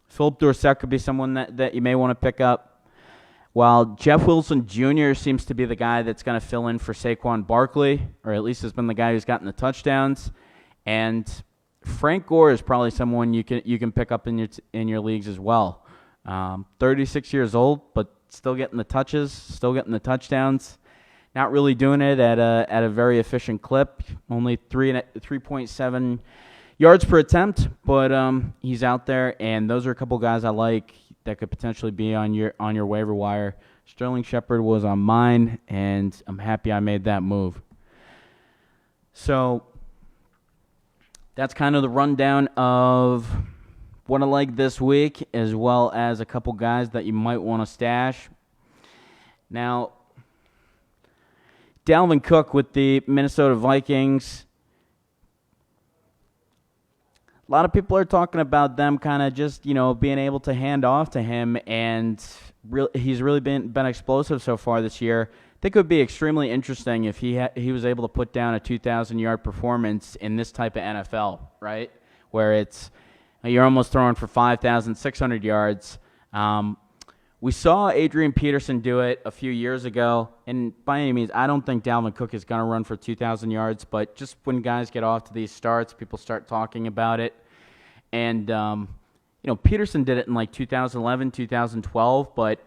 Philip Dorsett could be someone that you may want to pick up. While Jeff Wilson Jr. seems to be the guy that's going to fill in for Saquon Barkley, or at least has been the guy who's gotten the touchdowns. And Frank Gore is probably someone you can pick up in your leagues as well. 36 years old, but still getting the touches, still getting the touchdowns. Not really doing it at a very efficient clip. Only 3.7 yards per attempt, but he's out there, and those are a couple guys I like that could potentially be on your waiver wire. Sterling Shepard was on mine, and I'm happy I made that move. So that's kind of the rundown of what I like this week, as well as a couple guys that you might want to stash. Now, Dalvin Cook with the Minnesota Vikings. A lot of people are talking about them kind of just, being able to hand off to him, and he's really been explosive so far this year. I think it would be extremely interesting if he was able to put down a 2,000-yard performance in this type of NFL, right, where you're almost throwing for 5,600 yards. We saw Adrian Peterson do it a few years ago, and by any means, I don't think Dalvin Cook is going to run for 2,000 yards, but just when guys get off to these starts, people start talking about it. And, Peterson did it in like 2011, 2012, but,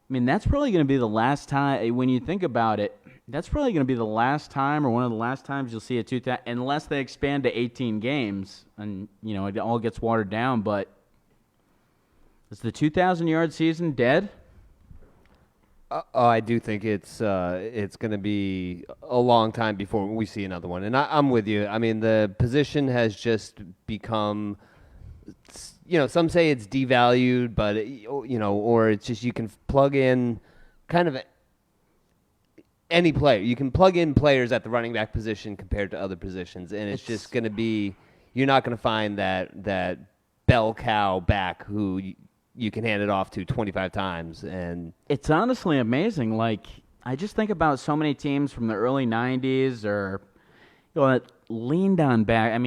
that's probably going to be the last time, when you think about it, that's probably going to be the last time or one of the last times you'll see a 2,000, unless they expand to 18 games and, it all gets watered down, but is the 2,000-yard season dead? I do think it's going to be a long time before we see another one. And I'm with you. The position has just become, some say it's devalued, but, or it's just you can plug in kind of any player. You can plug in players at the running back position compared to other positions, and it's just going to be, you're not going to find that bell cow back who you can hand it off to 25 times. And it's honestly amazing. Like, I just think about so many teams from the early 90s or that leaned on back.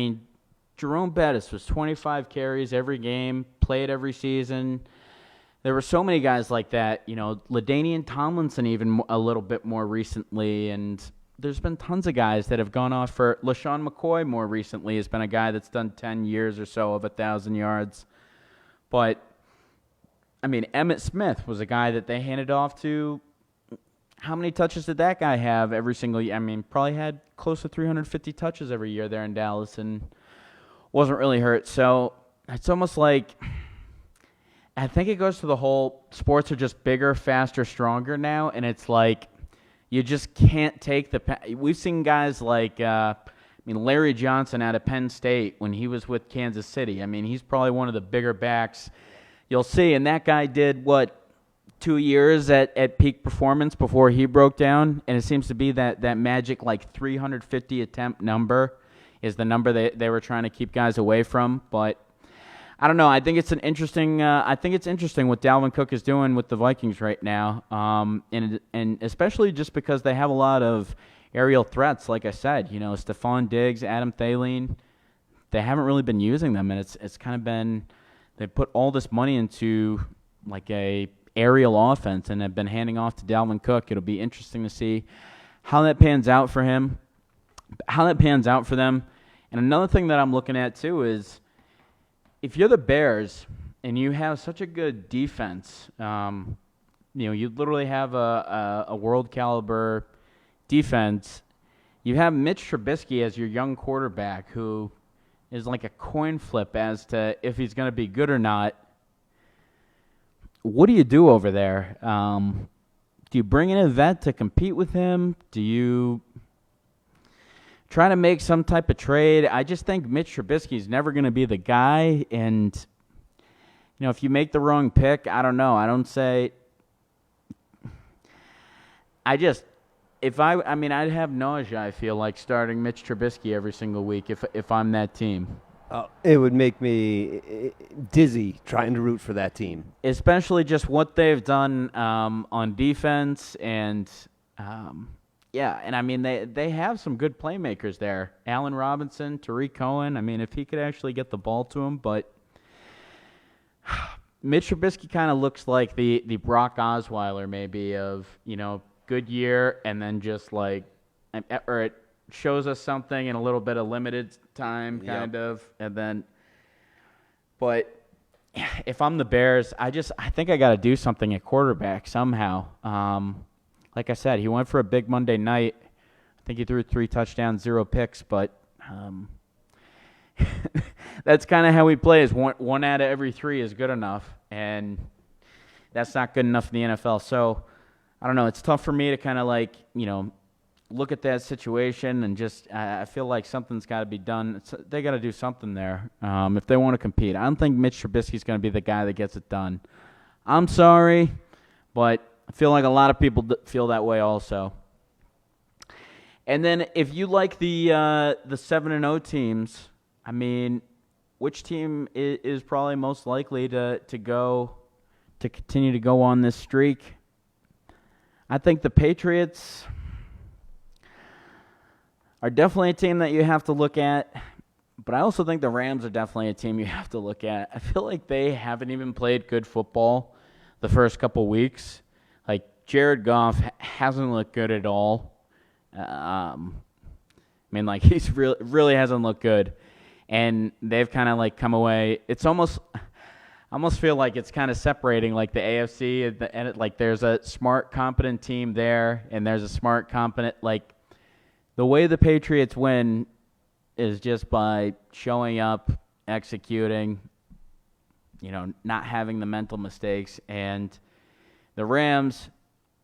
Jerome Bettis was 25 carries every game, played every season. There were so many guys like that, LaDainian Tomlinson even a little bit more recently, and there's been tons of guys that have gone off for LaShawn McCoy more recently has been a guy that's done 10 years or so of 1,000 yards. But Emmitt Smith was a guy that they handed off to. How many touches did that guy have every single year? Probably had close to 350 touches every year there in Dallas and wasn't really hurt. So it's almost like, I think it goes to the whole sports are just bigger, faster, stronger now, and it's like you just can't take we've seen guys like Larry Johnson out of Penn State when he was with Kansas City. He's probably one of the bigger backs you'll see, and that guy did, 2 years at peak performance before he broke down, and it seems to be that magic 350 attempt number is the number they were trying to keep guys away from. But I don't know. I think it's interesting what Dalvin Cook is doing with the Vikings right now, and especially just because they have a lot of aerial threats. Like I said, Stephon Diggs, Adam Thielen, they haven't really been using them, and it's kind of been they put all this money into like a aerial offense and have been handing off to Dalvin Cook. It'll be interesting to see how that pans out for him, how that pans out for them. And another thing that I'm looking at too is if you're the Bears and you have such a good defense, you literally have a world caliber defense. You have Mitch Trubisky as your young quarterback who is like a coin flip as to if he's going to be good or not. What do you do over there? Do you bring in a vet to compete with him? Do you try to make some type of trade? I just think Mitch Trubisky is never going to be the guy. And, if you make the wrong pick, I don't know. I'd have nausea, I feel like, starting Mitch Trubisky every single week if I'm that team. It would make me dizzy trying to root for that team. Especially just what they've done on defense and, they have some good playmakers there. Allen Robinson, Tariq Cohen. If he could actually get the ball to him, but Mitch Trubisky kind of looks like the Brock Osweiler maybe of, good year and then just like, or it shows us something in a little bit of limited time kind of, and then, but if I'm the Bears, I think I got to do something at quarterback somehow. Like I said, he went for a big Monday night. I think he threw 3 touchdowns, 0 picks, but that's kind of how he plays. One out of every 3 is good enough, and that's not good enough in the NFL. So I don't know. It's tough for me to kind of like, look at that situation and just I feel like something's got to be done. They got to do something there if they want to compete. I don't think Mitch Trubisky's going to be the guy that gets it done. I'm sorry, but I feel like a lot of people feel that way also. And then if you like the 7-0 teams, which team is probably most likely to continue to go on this streak? I think the Patriots are definitely a team that you have to look at, but I also think the Rams are definitely a team you have to look at. I feel like they haven't even played good football the first couple weeks. Like, Jared Goff hasn't looked good at all. He's really hasn't looked good. And they've kind of like come away. It's almost I almost feel like it's kind of separating like the AFC and like there's a smart, competent team there, and there's a smart, competent like the way the Patriots win is just by showing up, executing, not having the mental mistakes. And the Rams,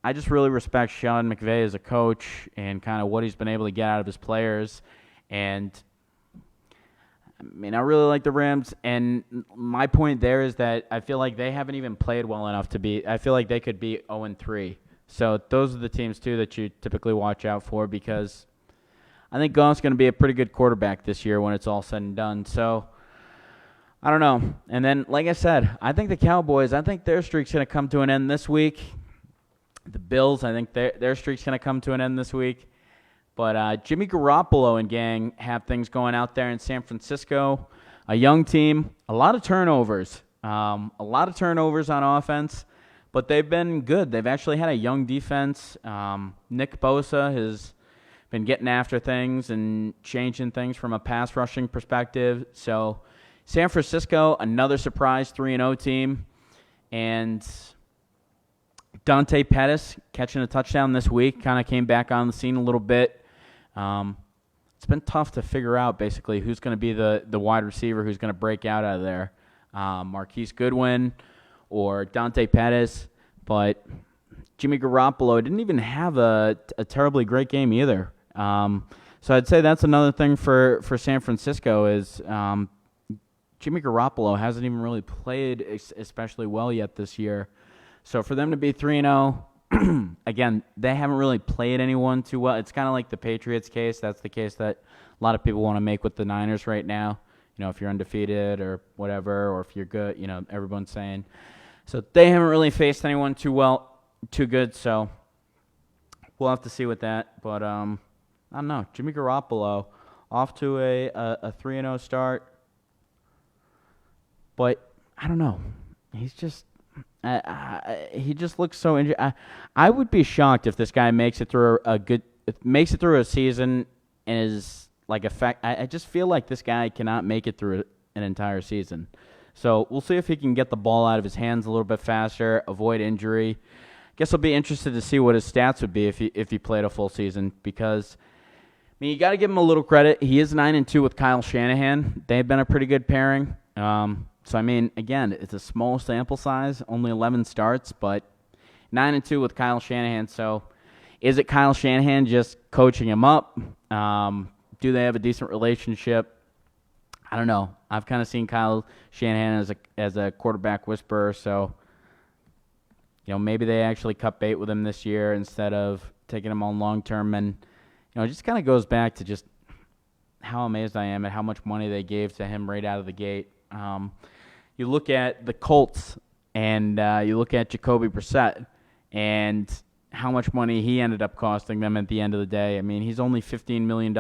I just really respect Sean McVay as a coach and kind of what he's been able to get out of his players. And I really like the Rams, and my point there is that I feel like they haven't even played well enough to be – I feel like they could be 0-3. So those are the teams, too, that you typically watch out for because I think Goff's going to be a pretty good quarterback this year when it's all said and done. So I don't know. And then, like I said, I think the Cowboys, I think their streak's going to come to an end this week. The Bills, I think their streak's going to come to an end this week. But Jimmy Garoppolo and gang have things going out there in San Francisco. A young team, a lot of turnovers. On offense, but they've been good. They've actually had a young defense. Nick Bosa has been getting after things and changing things from a pass rushing perspective. So San Francisco, another surprise 3-0 team. And Dante Pettis catching a touchdown this week, kind of came back on the scene a little bit. It's been tough to figure out basically who's going to be the wide receiver who's going to break out of there. Marquise Goodwin or Dante Pettis, but Jimmy Garoppolo didn't even have a terribly great game either. So I'd say that's another thing for San Francisco is Jimmy Garoppolo hasn't even really played especially well yet this year. So for them to be 3-0, again, they haven't really played anyone too well. It's kind of like the Patriots case. That's the case that a lot of people want to make with the Niners right now. If you're undefeated or whatever, or if you're good, everyone's saying. So they haven't really faced anyone too good. So we'll have to see with that. But I don't know. Jimmy Garoppolo, off to a 3-0 start. But I don't know. He's just he just looks so injured. I would be shocked if this guy makes it through a season and is like I just feel like this guy cannot make it through an entire season. So we'll see if he can get the ball out of his hands a little bit faster, avoid injury. Guess I'll be interested to see what his stats would be if he played a full season, because I mean, you got to give him a little credit. He is 9-2 with Kyle Shanahan. They've been a pretty good pairing. So I mean, again, it's a small sample size, only 11 starts, but 9-2 with Kyle Shanahan. So is it Kyle Shanahan just coaching him up? Do they have a decent relationship? I don't know. I've kind of seen Kyle Shanahan as a quarterback whisperer, so maybe they actually cut bait with him this year instead of taking him on long term. And it just kind of goes back to just how amazed I am at how much money they gave to him right out of the gate. You look at the Colts and you look at Jacoby Brissett and how much money he ended up costing them at the end of the day. I mean, he's only $15 million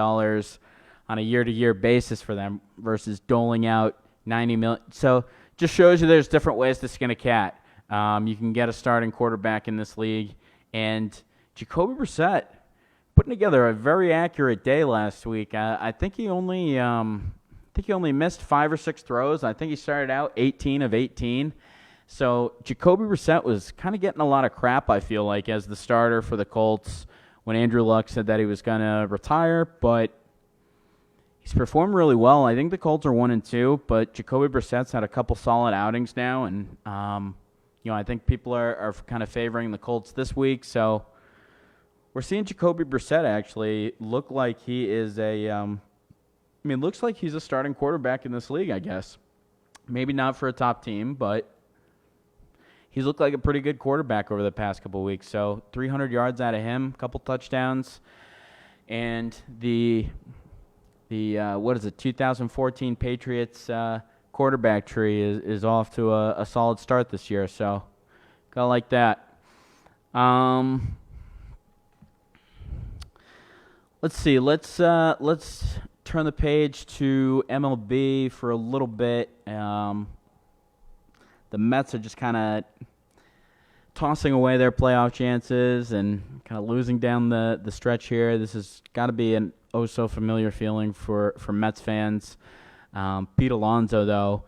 on a year-to-year basis for them versus doling out $90 million. So just shows you there's different ways to skin a cat. You can get a starting quarterback in this league. And Jacoby Brissett putting together a very accurate day last week. I think he only missed 5 or 6 throws. I think he started out 18 of 18. So Jacoby Brissett was kind of getting a lot of crap, I feel like, as the starter for the Colts when Andrew Luck said that he was going to retire. But he's performed really well. I think the Colts are 1-2, but Jacoby Brissett's had a couple solid outings now, and I think people are kind of favoring the Colts this week. So we're seeing Jacoby Brissett actually look like he is looks like he's a starting quarterback in this league, I guess. Maybe not for a top team, but he's looked like a pretty good quarterback over the past couple of weeks. So 300 yards out of him, a couple touchdowns, and the 2014 Patriots quarterback tree is off to a solid start this year. So gotta like that. Let's see. Let's turn the page to MLB for a little bit. The Mets are just kind of tossing away their playoff chances and kind of losing down the stretch here. This has got to be an oh-so-familiar feeling for Mets fans. Pete Alonso, though,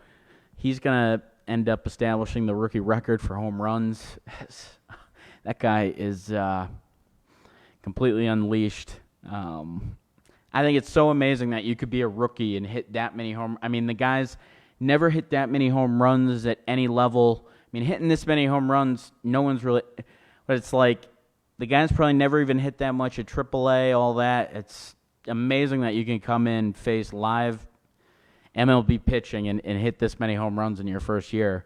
he's going to end up establishing the rookie record for home runs. That guy is completely unleashed. I think it's so amazing that you could be a rookie and hit that many the guy's never hit that many home runs at any level. I mean, hitting this many home runs, no one's really... But it's like the guy's probably never even hit that much at AAA, all that. It's amazing that you can come in, face live MLB pitching, and hit this many home runs in your first year.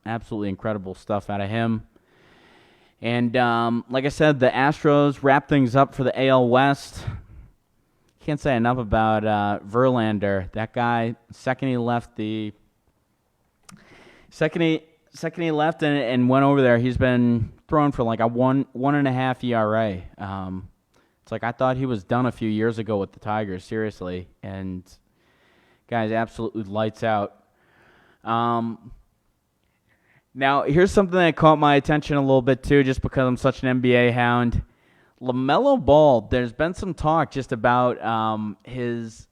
Absolutely incredible stuff out of him. And like I said, the Astros wrap things up for the AL West. Can't say enough about Verlander. That guy, second he left and went over there, he's been throwing for like a 1.5 ERA. It's like I thought he was done a few years ago with the Tigers, seriously. And guy's absolutely lights out. Now, here's something that caught my attention a little bit too, just because I'm such an NBA hound. LaMelo Ball, there's been some talk just about his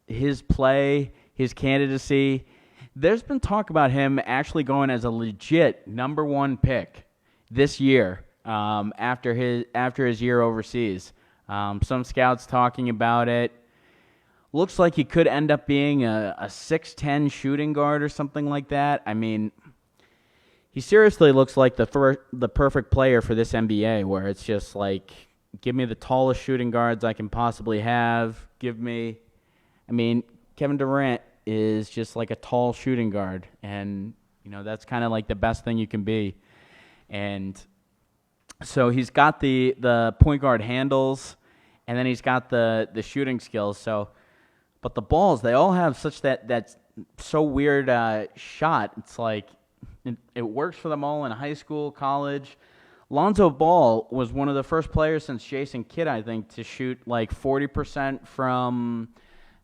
play, his candidacy. There's been talk about him actually going as a legit number 1 pick this year after his year overseas. Some scouts talking about it. Looks like he could end up being a 6'10" shooting guard or something like that. I mean, he seriously looks like the perfect player for this NBA, where it's just like, give me the tallest shooting guards I can possibly have. Kevin Durant is just like a tall shooting guard, and that's kind of like the best thing you can be. And so he's got the point guard handles, and then he's got the shooting skills. So, but the balls, they all have such that so weird shot. It's like it works for them all in high school, college. Lonzo Ball was one of the first players since Jason Kidd, I think, to shoot like 40% from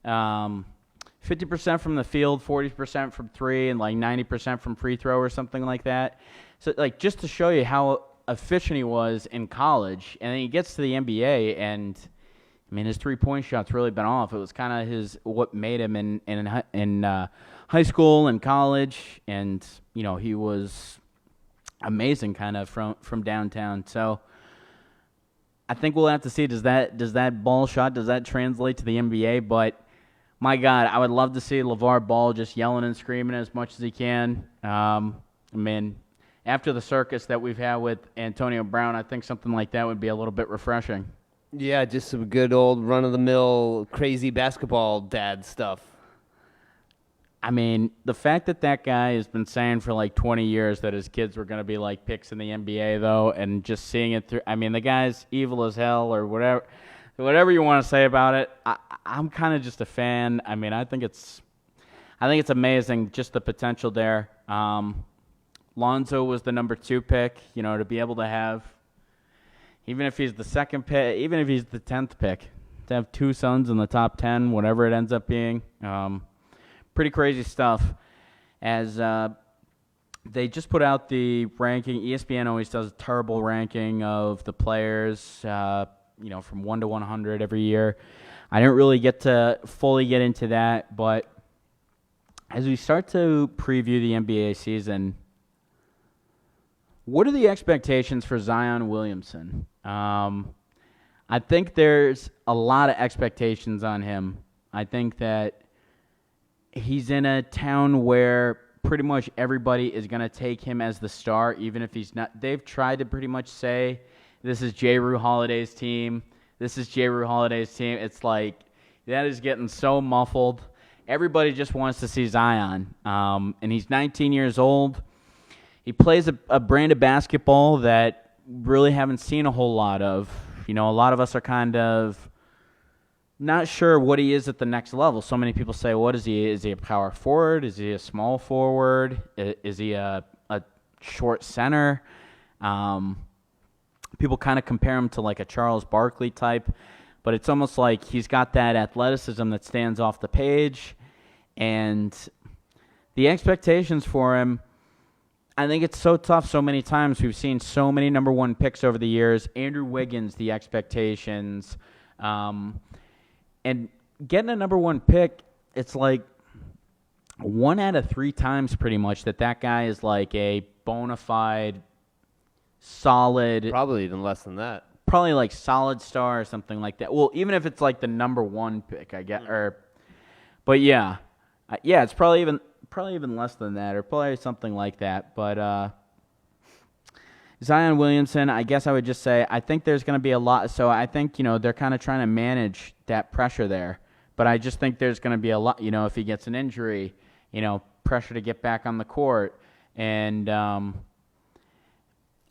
50% from the field, 40% from three, and like 90% from free throw or something like that. So, like, just to show you how efficient he was in college, and then he gets to the NBA, and I mean, his three-point shot's really been off. It was kind of what made him in high school and college, and he was amazing kind of from downtown. So I think we'll have to see does that ball shot, does that translate to the NBA? But my God, I would love to see LeVar Ball just yelling and screaming as much as he can. I mean, after the circus that we've had with Antonio Brown, I think something like that would be a little bit refreshing. Yeah, just some good old run-of-the-mill crazy basketball dad stuff. I mean, the fact that guy has been saying for like 20 years that his kids were going to be like picks in the NBA, though, and just seeing it through. I mean, the guy's evil as hell or whatever you want to say about it. I'm kind of just a fan. I mean, I think it's amazing, just the potential there. Lonzo was the number 2 pick, to be able to have, even if he's the second pick, even if he's the 10th pick, to have 2 sons in the top 10, whatever it ends up being. Pretty crazy stuff. As they just put out the ranking. ESPN always does a terrible ranking of the players, from 1 to 100 every year. I didn't really get to fully get into that, but as we start to preview the NBA season, what are the expectations for Zion Williamson? I think there's a lot of expectations on him. I think that he's in a town where pretty much everybody is going to take him as the star, even if he's not. They've tried to pretty much say, this is J. Rue Holiday's team. This is J. Rue Holiday's team. It's like, that is getting so muffled. Everybody just wants to see Zion. And he's 19 years old. He plays a brand of basketball that really haven't seen a whole lot of. A lot of us are kind of not sure what he is at the next level. So many people say, what is he? Is he a power forward? Is he a small forward? Is he a short center? People kind of compare him to like a Charles Barkley type, but it's almost like he's got that athleticism that stands off the page. And the expectations for him, I think it's so tough so many times. We've seen so many number 1 picks over the years. Andrew Wiggins, the expectations. And getting a number 1 pick, it's like 1 out of 3 times pretty much that guy is like a bona fide, solid. Probably even less than that. Probably like solid star or something like that. Well, even if it's like the number 1 pick, I get. But yeah, it's probably even less than that, or probably something like that. But Zion Williamson, I guess I would just say I think there's going to be a lot. So I think, they're kind of trying to manage that pressure there. But I just think there's going to be a lot, if he gets an injury, pressure to get back on the court. And I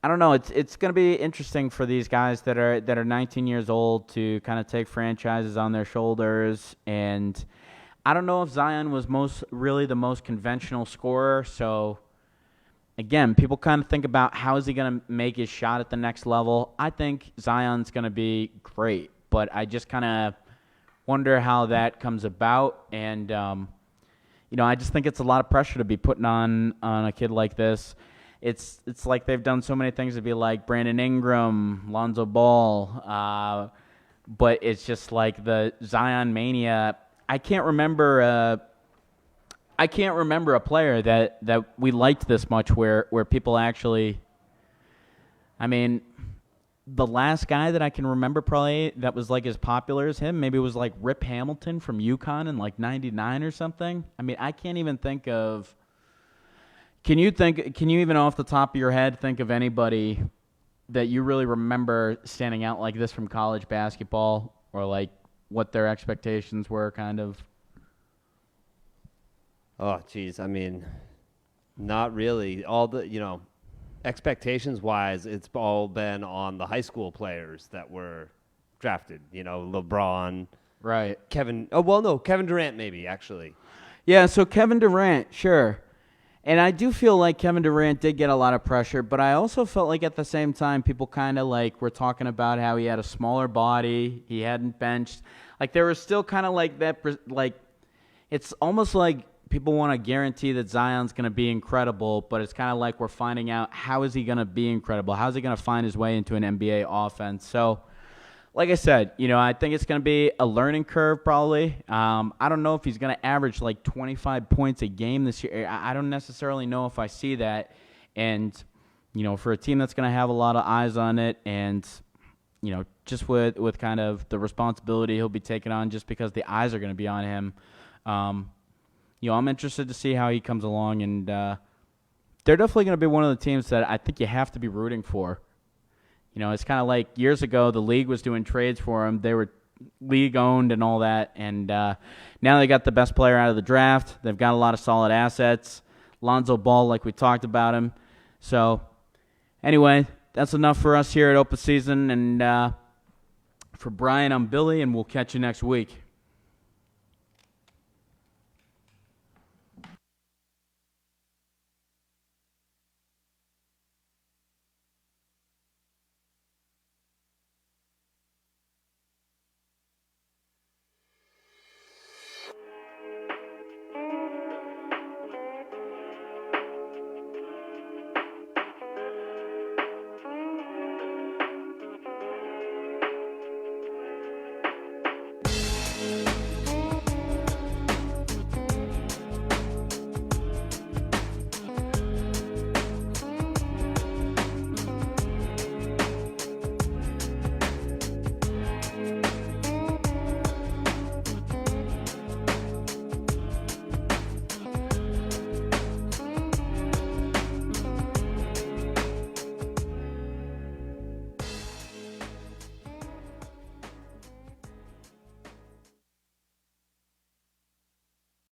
don't know, it's going to be interesting for these guys that are 19 years old to kind of take franchises on their shoulders. And I don't know if Zion was really the most conventional scorer. So again, people kind of think about how is he going to make his shot at the next level. I think Zion's going to be great, but I just kind of wonder how that comes about. And, I just think it's a lot of pressure to be putting on a kid like this. It's like they've done so many things to be like Brandon Ingram, Lonzo Ball, but it's just like the Zion mania. I can't remember a player that we liked this much where people actually, I mean, the last guy that I can remember probably that was like as popular as him, maybe it was like Rip Hamilton from UConn in like 99 or something. I mean, I can't even think of, can you even off the top of your head think of anybody that you really remember standing out like this from college basketball, or like what their expectations were kind of? Oh, geez. I mean, not really. All the, expectations-wise, it's all been on the high school players that were drafted. LeBron. Right. Kevin Durant maybe, actually. Yeah, so Kevin Durant, sure. And I do feel like Kevin Durant did get a lot of pressure, but I also felt like at the same time people kind of like were talking about how he had a smaller body, he hadn't benched. Like there was still kind of like that, like it's almost like people want to guarantee that Zion's going to be incredible, but it's kind of like we're finding out how is he going to be incredible? How's he going to find his way into an NBA offense? So like I said, I think it's going to be a learning curve probably. I don't know if he's going to average like 25 points a game this year. I don't necessarily know if I see that. And, for a team that's going to have a lot of eyes on it and, just with kind of the responsibility he'll be taking on just because the eyes are going to be on him, I'm interested to see how he comes along. And they're definitely going to be one of the teams that I think you have to be rooting for. It's kind of like years ago, the league was doing trades for him. They were league-owned and all that. And now they got the best player out of the draft. They've got a lot of solid assets. Lonzo Ball, like we talked about him. So, anyway, that's enough for us here at Open Season. And for Brian, I'm Billy, and we'll catch you next week.